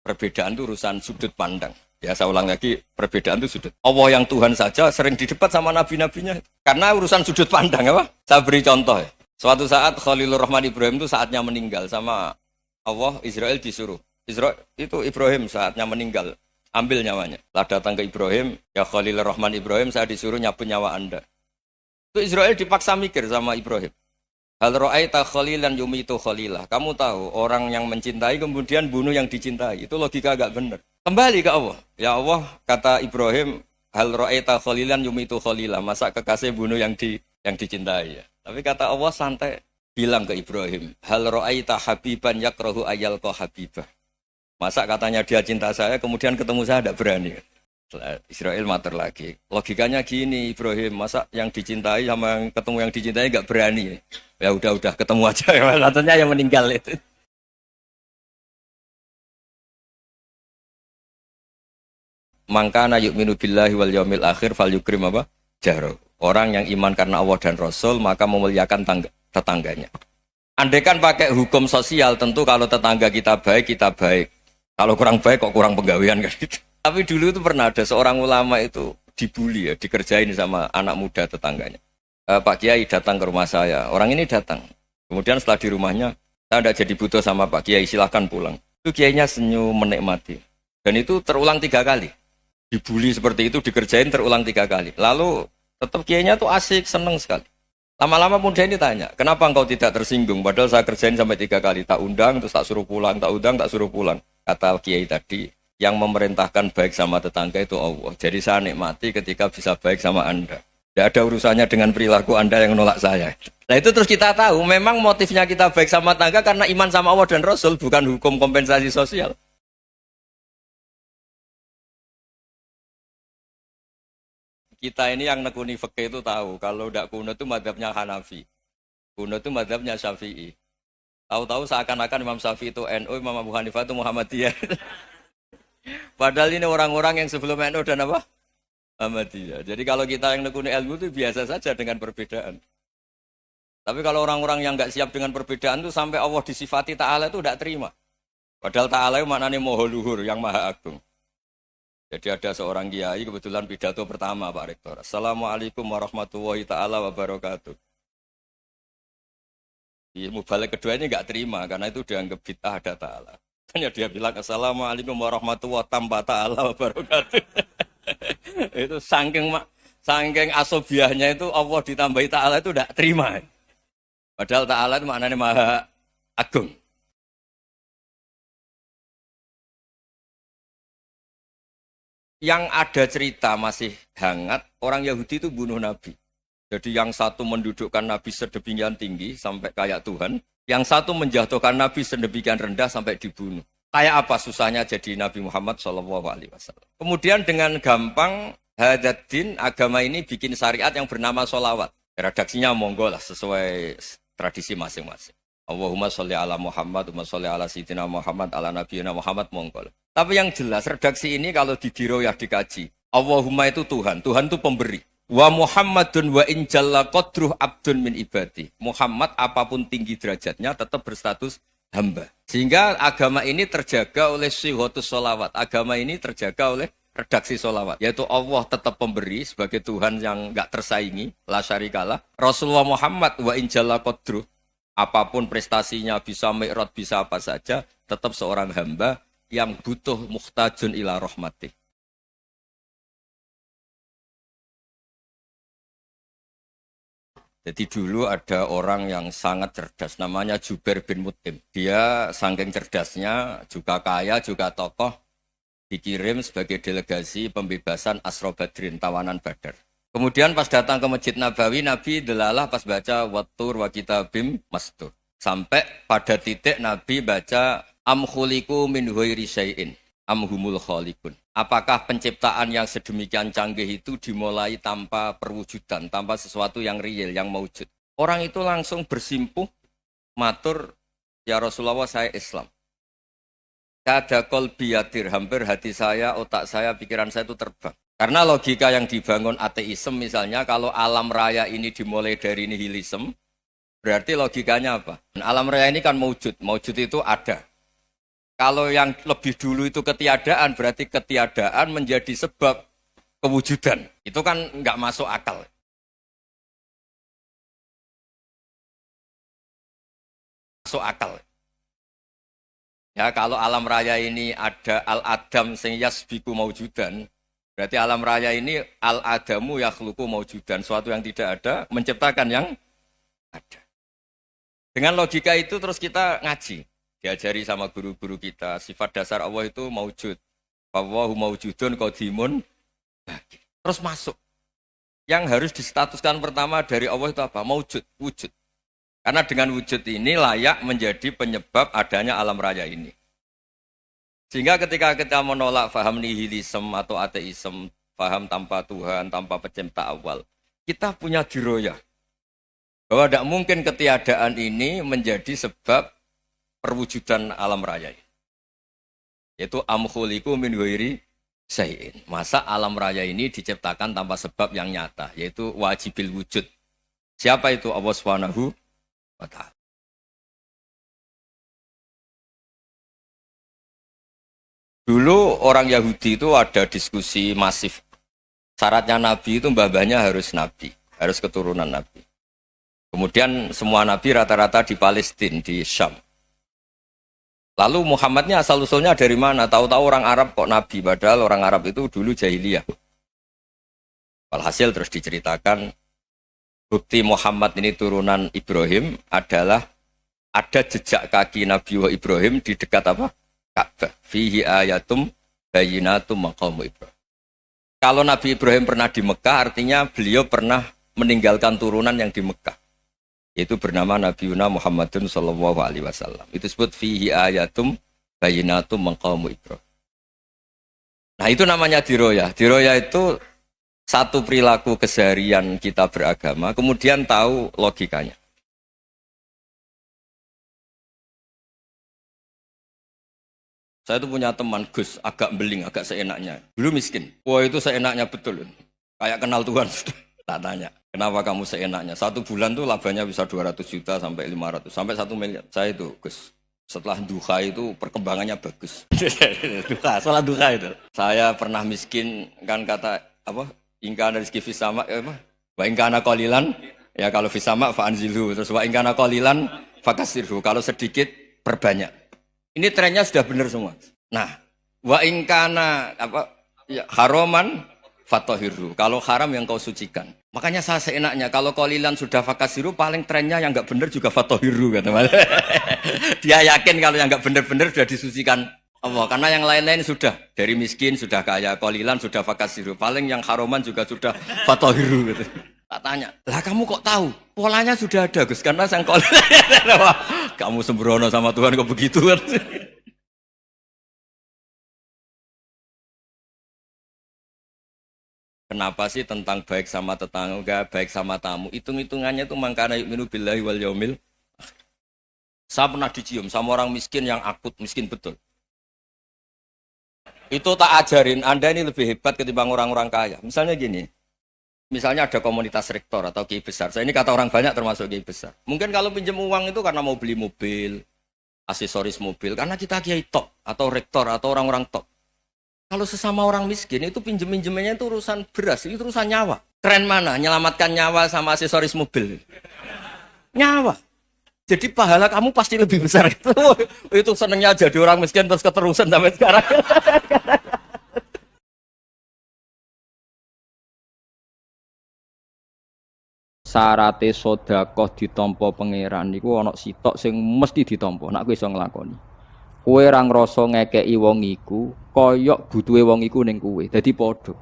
Perbedaan itu urusan sudut pandang. Ya saya ulang lagi, perbedaan itu sudut. Allah yang Tuhan saja sering didebat sama nabi-nabinya. Karena urusan sudut pandang apa? Saya beri contoh ya. Suatu saat Khalilur Rahman Ibrahim itu saatnya meninggal sama Allah, Israel disuruh. Israel itu Ibrahim saatnya meninggal, ambil nyawanya. Lah datang ke Ibrahim, ya Khalilur Rahman Ibrahim, saya disuruh nyabut nyawa Anda. Itu Israel dipaksa mikir sama Ibrahim. Hal ra'aita khalilan yumitu khalilah. Kamu tahu orang yang mencintai kemudian bunuh yang dicintai. Itu logika agak benar. Kembali ke Allah. Ya Allah, kata Ibrahim, hal ra'aita khalilan yumitu khalilah. Masa kekasih bunuh yang dicintai ya. Tapi kata Allah santai bilang ke Ibrahim, hal ra'aita habiban yakrahu ayyalqa habibah. Masa katanya dia cinta saya kemudian ketemu saya tidak berani. Israel matur lagi. Logikanya gini Ibrahim, masa yang dicintai sama yang ketemu yang dicintai enggak berani. Ya udah ketemu aja. Katanya yang meninggal itu. Mangkana yu'minu billahi wal yaumil akhir falyukrim apa? Jaro. Orang yang iman karena Allah dan Rasul maka memuliakan tetangganya. Andaikan pakai hukum sosial tentu kalau tetangga kita baik. Kalau kurang baik kok kurang penggawean kan gitu. Tapi dulu itu pernah ada seorang ulama itu dibully ya, dikerjain sama anak muda tetangganya. Pak Kiai datang ke rumah saya. Orang ini datang. Kemudian setelah di rumahnya, saya tidak jadi butuh sama Pak Kiai, silahkan pulang. Itu Kiainya senyum menikmati. Dan itu terulang 3 kali. Dibully seperti itu, dikerjain terulang 3 kali. Lalu tetap Kiainya tuh asik, seneng sekali. Lama-lama muda ini tanya, kenapa engkau tidak tersinggung? Padahal saya kerjain sampai 3 kali. Tak undang, terus tak suruh pulang, tak undang, tak suruh pulang. Kata Kiai tadi, yang memerintahkan baik sama tetangga itu Allah. Jadi saya nikmati ketika bisa baik sama Anda. Tidak ada urusannya dengan perilaku Anda yang nolak saya. Nah itu terus kita tahu, memang motifnya kita baik sama tetangga karena iman sama Allah dan Rasul, bukan hukum kompensasi sosial. Kita ini yang nekuni fikih itu tahu, kalau tidak kuno itu madhabnya Hanafi. Kuno itu madhabnya Syafi'i. Tahu-tahu seakan-akan Imam Syafi'i itu NU, Imam Abu Hanifah itu Muhammadiyah. Padahal ini orang-orang yang sebelum NU dan apa? Ahmadiyah. Jadi kalau kita yang nekuni ilmu itu biasa saja dengan perbedaan. Tapi kalau orang-orang yang nggak siap dengan perbedaan itu sampai Allah disifati Ta'ala itu tidak terima. Padahal Ta'ala itu maknanya Maha Luhur, yang Maha Agung. Jadi ada seorang kiai kebetulan pidato pertama Pak Rektor. Assalamualaikum warahmatullahi ta'ala wabarakatuh. Ilmu balik kedua ini nggak terima karena itu dianggap bid'ah ada Ta'ala. Hanya dia bilang Assalamualaikum warahmatullahi ta'ala wabarakatuh. Itu saking asobiahnya itu Allah ditambahi Ta'ala itu tidak terima. Padahal Ta'ala itu maknanya Maha Agung. Yang ada cerita masih hangat, orang Yahudi itu bunuh Nabi. Jadi yang satu mendudukkan Nabi sedemikian tinggi sampai kayak Tuhan, yang satu menjatuhkan Nabi sedemikian rendah sampai dibunuh. Kayak apa susahnya jadi Nabi Muhammad SAW. Kemudian dengan gampang Hadaddin agama ini bikin syariat yang bernama sholawat. Redaksinya monggo lah sesuai tradisi masing-masing. Allahumma sholli ala Muhammad, Allahumma sholli ala Sayyidina Muhammad, ala Nabiyina Muhammad, monggo lah. Tapi yang jelas redaksi ini kalau didiroyah dikaji. Allahumma itu Tuhan, Tuhan itu pemberi. Wa Muhammadun wa in jalla qadruh abdun min ibadi. Muhammad apapun tinggi derajatnya tetap berstatus hamba. Sehingga agama ini terjaga oleh syihotus sholawat. Agama ini terjaga oleh redaksi sholawat. Yaitu Allah tetap pemberi sebagai Tuhan yang enggak tersaingi. La syarikalah. Rasulullah Muhammad wa in jalla qadruh. Apapun prestasinya bisa mi'rad, bisa apa saja. Tetap seorang hamba yang butuh muhtajun ila rahmatih. Jadi dulu ada orang yang sangat cerdas, namanya Jubair bin Mut'im. Dia saking cerdasnya, juga kaya, juga tokoh, dikirim sebagai delegasi pembebasan Asra Badrin, tawanan Badar. Kemudian pas datang ke Masjid Nabawi, Nabi delalah pas baca Wattur wa kitabim mastur. Sampai pada titik Nabi baca Am khuliqu min ghairi syai'in am humul khaliqun. Apakah penciptaan yang sedemikian canggih itu dimulai tanpa perwujudan, tanpa sesuatu yang real, yang maujud. Orang itu langsung bersimpuh, matur, ya Rasulullah saya Islam. Kada qalbi yatir, hampir hati saya, otak saya, pikiran saya itu terbang. Karena logika yang dibangun ateisme misalnya, kalau alam raya ini dimulai dari nihilisme, berarti logikanya apa? Alam raya ini kan maujud, maujud itu ada. Kalau yang lebih dulu itu ketiadaan, berarti ketiadaan menjadi sebab kewujudan. Itu kan nggak masuk akal. Masuk akal. Ya, kalau alam raya ini ada al-adam sing yasbiku maujudan, berarti alam raya ini al-adamu yakhluqu maujudan, suatu yang tidak ada menciptakan yang ada. Dengan logika itu terus kita ngaji, diajari sama guru-guru kita, sifat dasar Allah itu maujud. Wallahu maujudun qadimun. Terus masuk. Yang harus distatuskan pertama dari Allah itu apa? Maujud, wujud. Karena dengan wujud ini layak menjadi penyebab adanya alam raya ini. Sehingga ketika kita menolak faham nihilisme atau ateisme, faham tanpa Tuhan, tanpa pencipta awal, kita punya diroyah. Bahwa tidak mungkin ketiadaan ini menjadi sebab perwujudan alam raya ini. Yaitu amkhuliku min ghairi syai'in. Masa alam raya ini diciptakan tanpa sebab yang nyata, yaitu wajibil wujud. Siapa itu? Allah Subhanahu wa ta'ala. Dulu orang Yahudi itu ada diskusi masif. Syaratnya Nabi itu mbah-mbahnya harus Nabi, harus keturunan Nabi. Kemudian semua Nabi rata-rata di Palestina, di Syam. Lalu Muhammadnya asal-usulnya dari mana? Tahu-tahu orang Arab kok Nabi, padahal orang Arab itu dulu jahiliyah. Walhasil terus diceritakan, bukti Muhammad ini turunan Ibrahim adalah ada jejak kaki Nabi Ibrahim di dekat apa? Ka'bah. Fihi ayatum bayyinatum maqamu Ibrahim. Kalau Nabi Ibrahim pernah di Mekah, artinya beliau pernah meninggalkan turunan yang di Mekah. Itu bernama Nabi Muhammadun sallallahu alaihi wasallam. Itu disebut fihi ayatum bayyinatum maqamu Ibrahim. Nah, itu namanya diroyah. Diroyah itu satu perilaku keseharian kita beragama, kemudian tahu logikanya. Saya itu punya teman Gus, agak beling, agak seenaknya. Dulu miskin. Wah, itu seenaknya betul. Kayak kenal Tuhan. Tak tanya, kenapa kamu seenaknya? 1 bulan tuh labanya bisa 200 juta sampai 500, sampai 1 miliar. Saya itu, Gus, setelah duha itu perkembangannya bagus. Duha, setelah duha itu. Saya pernah miskin, kan kata, apa, ingkana rizki fisama, apa? Wa ingkana qalilan, ya kalau fisama fa'anzilhu. Terus wa ingkana qalilan fakasirhu. Kalau sedikit, perbanyak. Ini trennya sudah benar semua. Nah, wa ingkana, apa, ya, haroman, fatohiru. Kalau haram yang kau sucikan. Makanya saya seenaknya, kalau kolilan sudah fakasiru, paling trennya yang nggak benar juga fatohiru. Kata dia yakin kalau yang nggak benar-benar sudah disucikan Allah. Karena yang lain-lain sudah. Dari miskin sudah kaya, kolilan sudah fakasiru. Paling yang haroman juga sudah fatohiru. Gitu. Tak tanya, lah kamu kok tahu? Polanya sudah ada, Gus. Karena sang kolilan. Kamu sembrono sama Tuhan kok begitu kan? Kenapa sih tentang baik sama tetangga, baik sama tamu? Hitung-hitungannya itu mangkana yu'minu billahi wal yaumil. Saya pernah dicium sama orang miskin yang akut, miskin betul. Itu tak ajarin, Anda ini lebih hebat ketimbang orang-orang kaya. Misalnya gini, misalnya ada komunitas rektor atau kiai besar. Saya ini kata orang banyak termasuk kiai besar. Mungkin kalau pinjam uang itu karena mau beli mobil, aksesoris mobil. Karena kita kiai top, atau rektor, atau orang-orang top. Kalau sesama orang miskin itu pinjem-pinjemannya itu urusan beras, itu urusan nyawa. Keren mana? Menyelamatkan nyawa sama aksesoris mobil. Nyawa. Jadi pahala kamu pasti lebih besar itu. Itu senengnya jadi orang miskin terus keterusan sampai sekarang. Sarate sedekah ditampa pangeran niku ana sitok sing mesti ditampa. Nek kowe iso nglakoni. Kowe ra ngrasa ngekeki wong iku kaya butuhe wong iku ning kowe. Dadi padha.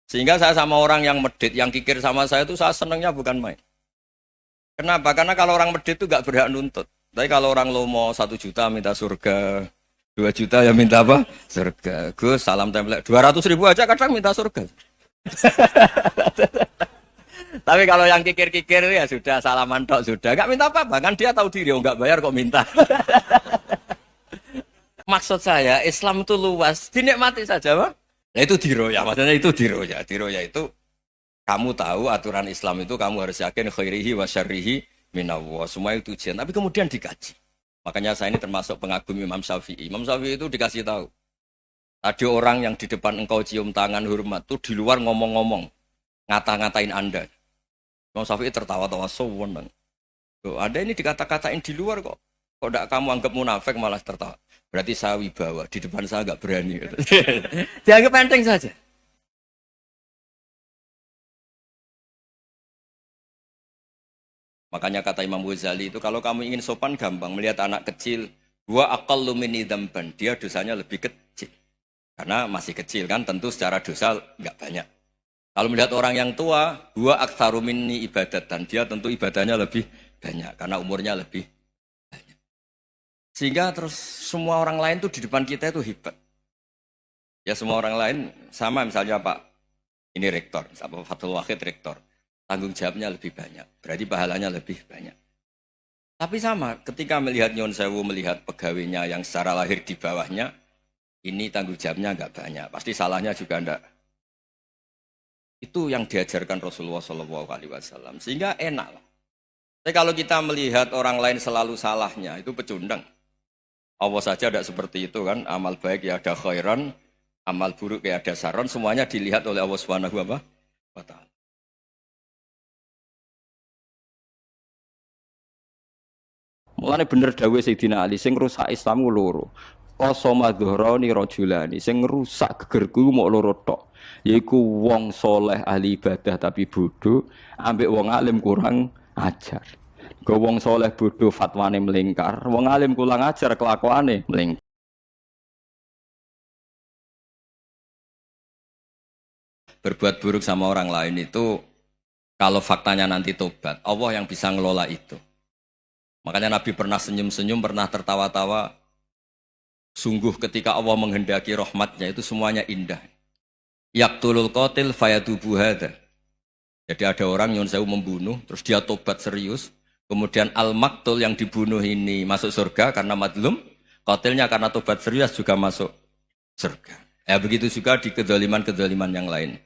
Sehingga saya sama orang yang medit, yang kikir sama saya itu saya senangnya bukan main. Kenapa? Karena kalau orang medit itu gak berhak nuntut. Tapi kalau orang lomo 1 juta minta surga, 2 juta ya minta apa? Surga. Gus, salam template. 200.000 aja kadang minta surga. Tapi kalau yang kikir-kikir ya sudah salaman tok sudah. Gak minta apa-apa, kan dia tahu diri, gak bayar kok minta. Maksud saya, Islam itu luas, dinikmati saja, Pak. Nah itu diroya, maksudnya itu diroya. Diroya itu, kamu tahu aturan Islam itu kamu harus yakin khairihi wa syarrihi minallah, semua itu ujian. Tapi kemudian dikaji. Makanya saya ini termasuk pengagum Imam Syafi'i. Imam Syafi'i itu dikasih tahu. Tadi orang yang di depan engkau cium tangan hormat tuh di luar ngomong-ngomong, ngata-ngatain Anda. Imam Syafi'i tertawa-tawa sewenang. Loh, ada ini dikata-katain di luar kok. Kok tidak kamu anggap munafik malah tertawa. Berarti saya wibawa, di depan saya nggak berani. Dianggap enteng saja. Makanya kata Imam Ghazali itu kalau kamu ingin sopan gampang melihat anak kecil, gua aqallu minni dzamban, dia dosanya lebih kecil. Karena masih kecil kan tentu secara dosa enggak banyak. Kalau melihat orang yang tua, gua aktsaru minni ibadatan, dia tentu ibadahnya lebih banyak karena umurnya lebih banyak. Sehingga terus semua orang lain tuh di depan kita itu hebat. Ya semua orang lain sama misalnya Pak ini rektor, Pak Fathul Wahid rektor. Tanggung jawabnya lebih banyak, berarti pahalanya lebih banyak. Tapi sama, ketika melihat Nyon Sewu, melihat pegawainya yang secara lahir di bawahnya, ini tanggung jawabnya enggak banyak, pasti salahnya juga enggak. Itu yang diajarkan Rasulullah SAW, sehingga enak lah. Tapi kalau kita melihat orang lain selalu salahnya, itu pecundang. Allah saja tidak seperti itu kan, amal baik ya ada khairan, amal buruk ya ada saron, semuanya dilihat oleh Allah Subhanahu wa Ta'ala. Mulane bener dawuh Sayyidina Ali sing rusak Islam ku loro. Qasama dhuhrani rajulani sing rusak gegerku mok loro tok. Yaiku wong soleh ahli ibadah tapi bodoh, ambek wong alim kurang ajar. Go wong soleh bodoh fatwane melingkar, wong alim kurang ajar kelakuane melingkar. Berbuat buruk sama orang lain itu kalau faktanya nanti tobat, Allah yang bisa ngelola itu. Makanya Nabi pernah senyum-senyum, pernah tertawa-tawa. Sungguh ketika Allah menghendaki rahmatnya itu semuanya indah. Yaqtulul qatil fayatubu hadza. Jadi ada orang Nyun Sewu membunuh, terus dia tobat serius. Kemudian al-maktul yang dibunuh ini masuk surga karena madlum. Qatilnya karena tobat serius juga masuk surga. Ya begitu juga di kedoliman-kedoliman yang lain.